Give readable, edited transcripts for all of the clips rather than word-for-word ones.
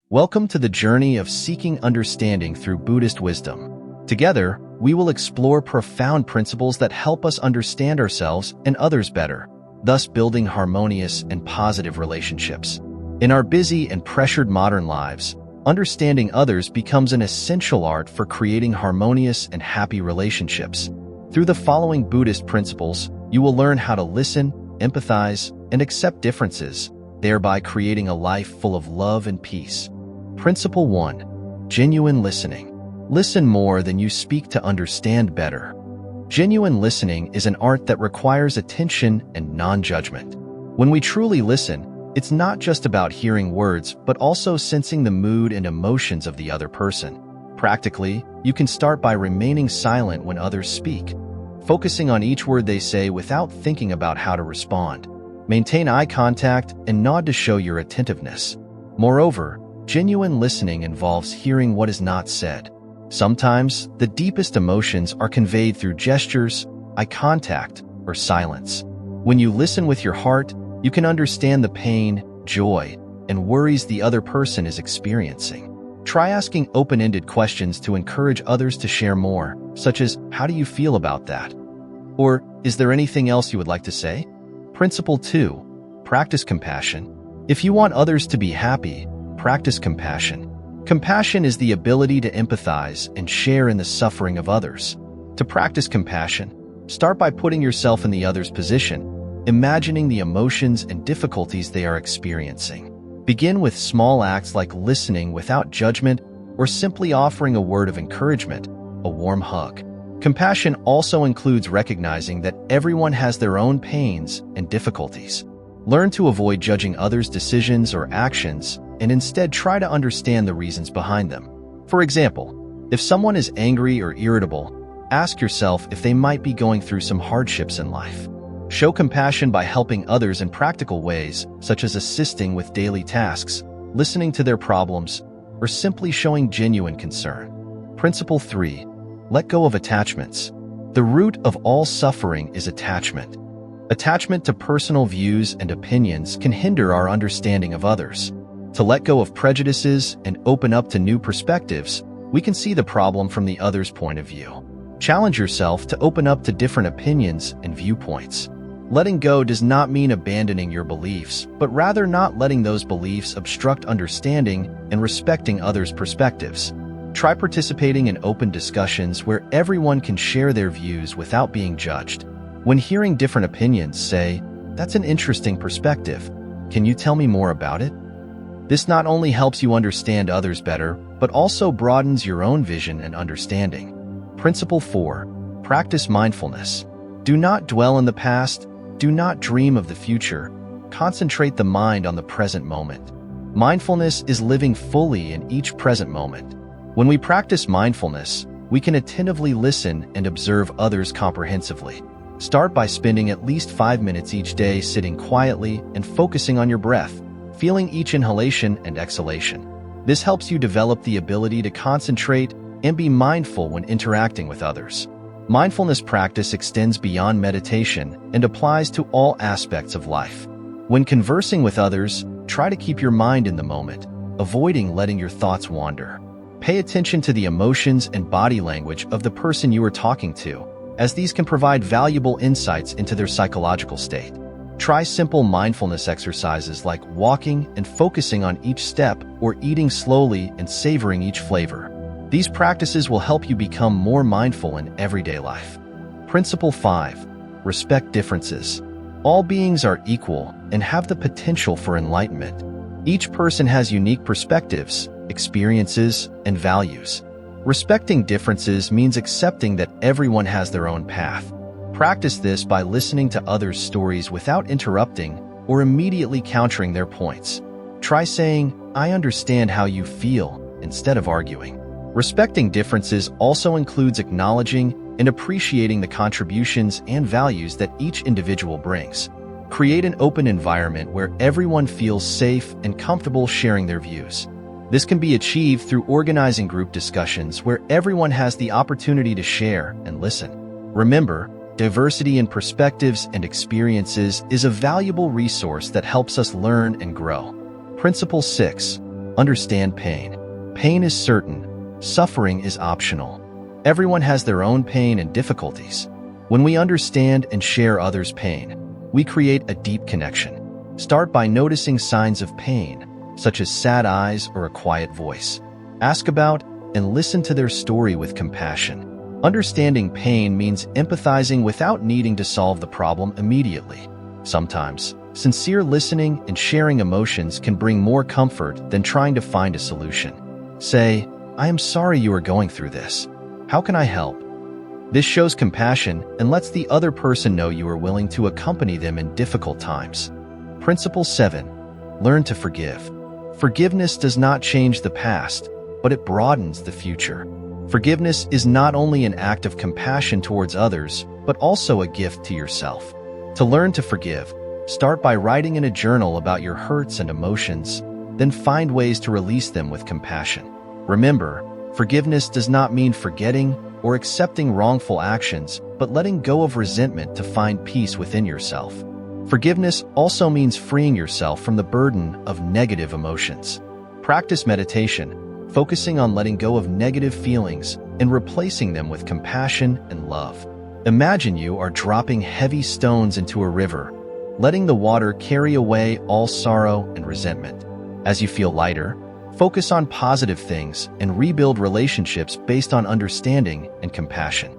Welcome to the journey of seeking understanding through Buddhist wisdom. Together, we will explore profound principles that help us understand ourselves and others better, thus building harmonious and positive relationships. In our busy and pressured modern lives, understanding others becomes an essential art for creating harmonious and happy relationships. Through the following Buddhist principles, you will learn how to listen, empathize, and accept differences, thereby creating a life full of love and peace. Principle 1. Genuine listening. Listen more than you speak to understand better. Genuine listening is an art that requires attention and non-judgment. When we truly listen, it's not just about hearing words, but also sensing the mood and emotions of the other person. Practically, you can start by remaining silent when others speak, focusing on each word they say without thinking about how to respond. Maintain eye contact and nod to show your attentiveness. Moreover, genuine listening involves hearing what is not said. Sometimes, the deepest emotions are conveyed through gestures, eye contact, or silence. When you listen with your heart, you can understand the pain, joy, and worries the other person is experiencing. Try asking open-ended questions to encourage others to share more, such as, "How do you feel about that?" Or, "Is there anything else you would like to say?" Principle 2. Practice compassion. If you want others to be happy, practice compassion. Compassion is the ability to empathize and share in the suffering of others. To practice compassion, start by putting yourself in the other's position, imagining the emotions and difficulties they are experiencing. Begin with small acts like listening without judgment or simply offering a word of encouragement, a warm hug. Compassion also includes recognizing that everyone has their own pains and difficulties. Learn to avoid judging others' decisions or actions and instead try to understand the reasons behind them. For example, if someone is angry or irritable, ask yourself if they might be going through some hardships in life. Show compassion by helping others in practical ways, such as assisting with daily tasks, listening to their problems, or simply showing genuine concern. Principle 3. Let go of attachments. The root of all suffering is attachment. Attachment to personal views and opinions can hinder our understanding of others. To let go of prejudices and open up to new perspectives, we can see the problem from the other's point of view. Challenge yourself to open up to different opinions and viewpoints. Letting go does not mean abandoning your beliefs, but rather not letting those beliefs obstruct understanding and respecting others' perspectives. Try participating in open discussions where everyone can share their views without being judged. When hearing different opinions, say, "That's an interesting perspective. Can you tell me more about it?" This not only helps you understand others better, but also broadens your own vision and understanding. Principle 4. Practice mindfulness. Do not dwell in the past. Do not dream of the future. Concentrate the mind on the present moment. Mindfulness is living fully in each present moment. When we practice mindfulness, we can attentively listen and observe others comprehensively. Start by spending at least 5 minutes each day sitting quietly and focusing on your breath, feeling each inhalation and exhalation. This helps you develop the ability to concentrate and be mindful when interacting with others. Mindfulness practice extends beyond meditation and applies to all aspects of life. When conversing with others, try to keep your mind in the moment, avoiding letting your thoughts wander. Pay attention to the emotions and body language of the person you are talking to, as these can provide valuable insights into their psychological state. Try simple mindfulness exercises like walking and focusing on each step or eating slowly and savoring each flavor. These practices will help you become more mindful in everyday life. Principle 5. Respect differences. All beings are equal and have the potential for enlightenment. Each person has unique perspectives, experiences, and values. Respecting differences means accepting that everyone has their own path. Practice this by listening to others' stories without interrupting or immediately countering their points. Try saying, "I understand how you feel," instead of arguing. Respecting differences also includes acknowledging and appreciating the contributions and values that each individual brings. Create an open environment where everyone feels safe and comfortable sharing their views. This can be achieved through organizing group discussions where everyone has the opportunity to share and listen. Remember, diversity in perspectives and experiences is a valuable resource that helps us learn and grow. Principle 6. Understand pain. Pain is certain. Suffering is optional. Everyone has their own pain and difficulties. When we understand and share others' pain, we create a deep connection. Start by noticing signs of pain, such as sad eyes or a quiet voice. Ask about and listen to their story with compassion. Understanding pain means empathizing without needing to solve the problem immediately. Sometimes, sincere listening and sharing emotions can bring more comfort than trying to find a solution. Say, "I am sorry you are going through this. How can I help?" This shows compassion and lets the other person know you are willing to accompany them in difficult times. Principle 7. Learn to forgive. Forgiveness does not change the past, but it broadens the future. Forgiveness is not only an act of compassion towards others, but also a gift to yourself. To learn to forgive, start by writing in a journal about your hurts and emotions, then find ways to release them with compassion. Remember, forgiveness does not mean forgetting or accepting wrongful actions, but letting go of resentment to find peace within yourself. Forgiveness also means freeing yourself from the burden of negative emotions. Practice meditation, focusing on letting go of negative feelings and replacing them with compassion and love. Imagine you are dropping heavy stones into a river, letting the water carry away all sorrow and resentment. As you feel lighter, focus on positive things and rebuild relationships based on understanding and compassion.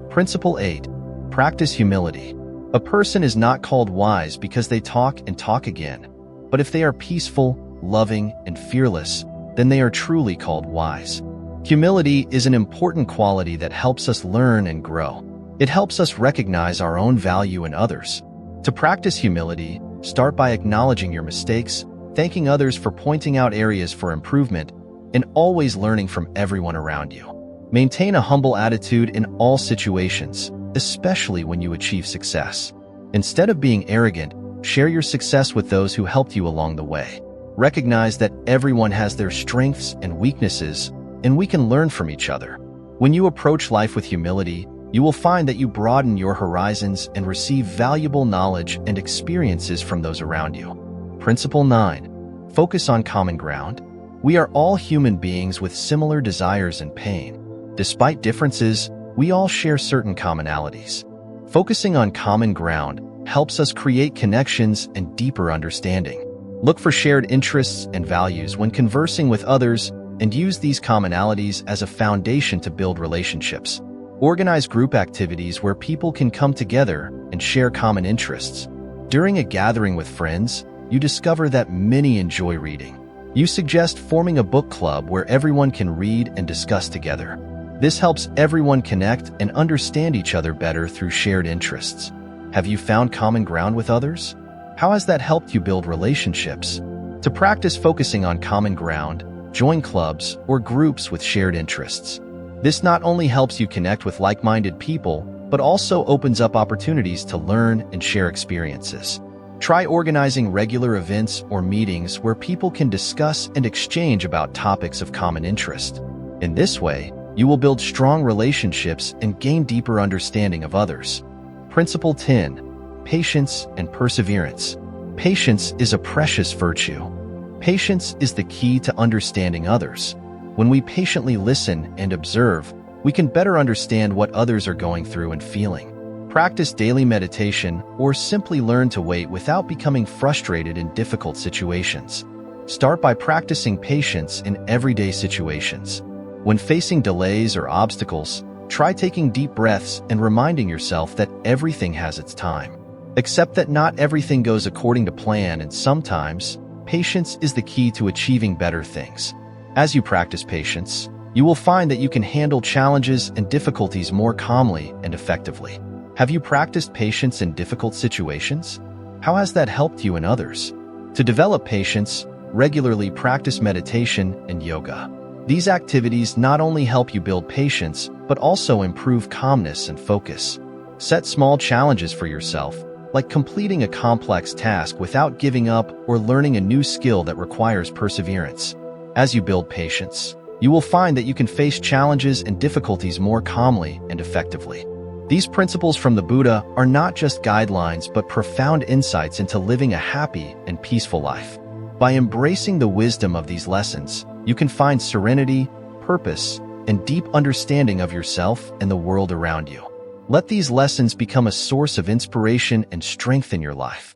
Principle 8. Practice humility. A person is not called wise because they talk and talk again, but if they are peaceful, loving, and fearless, then they are truly called wise. Humility is an important quality that helps us learn and grow. It helps us recognize our own value in others. To practice humility, start by acknowledging your mistakes, thanking others for pointing out areas for improvement, and always learning from everyone around you. Maintain a humble attitude in all situations, especially when you achieve success. Instead of being arrogant, share your success with those who helped you along the way. Recognize that everyone has their strengths and weaknesses, and we can learn from each other. When you approach life with humility, you will find that you broaden your horizons and receive valuable knowledge and experiences from those around you. Principle 9. Focus on common ground. We are all human beings with similar desires and pain. Despite differences, we all share certain commonalities. Focusing on common ground helps us create connections and deeper understanding. Look for shared interests and values when conversing with others and use these commonalities as a foundation to build relationships. Organize group activities where people can come together and share common interests. During a gathering with friends, you discover that many enjoy reading. You suggest forming a book club where everyone can read and discuss together. This helps everyone connect and understand each other better through shared interests. Have you found common ground with others? How has that helped you build relationships? To practice focusing on common ground, join clubs or groups with shared interests. This not only helps you connect with like-minded people, but also opens up opportunities to learn and share experiences. Try organizing regular events or meetings where people can discuss and exchange about topics of common interest. In this way, you will build strong relationships and gain deeper understanding of others. Principle 10. Patience and perseverance. Patience is a precious virtue. Patience is the key to understanding others. When we patiently listen and observe, we can better understand what others are going through and feeling. Practice daily meditation or simply learn to wait without becoming frustrated in difficult situations. Start by practicing patience in everyday situations. When facing delays or obstacles, try taking deep breaths and reminding yourself that everything has its time. Accept that not everything goes according to plan, and sometimes, patience is the key to achieving better things. As you practice patience, you will find that you can handle challenges and difficulties more calmly and effectively. Have you practiced patience in difficult situations? How has that helped you and others? To develop patience, regularly practice meditation and yoga. These activities not only help you build patience, but also improve calmness and focus. Set small challenges for yourself, like completing a complex task without giving up or learning a new skill that requires perseverance. As you build patience, you will find that you can face challenges and difficulties more calmly and effectively. These principles from the Buddha are not just guidelines but profound insights into living a happy and peaceful life. By embracing the wisdom of these lessons, you can find serenity, purpose, and deep understanding of yourself and the world around you. Let these lessons become a source of inspiration and strength in your life.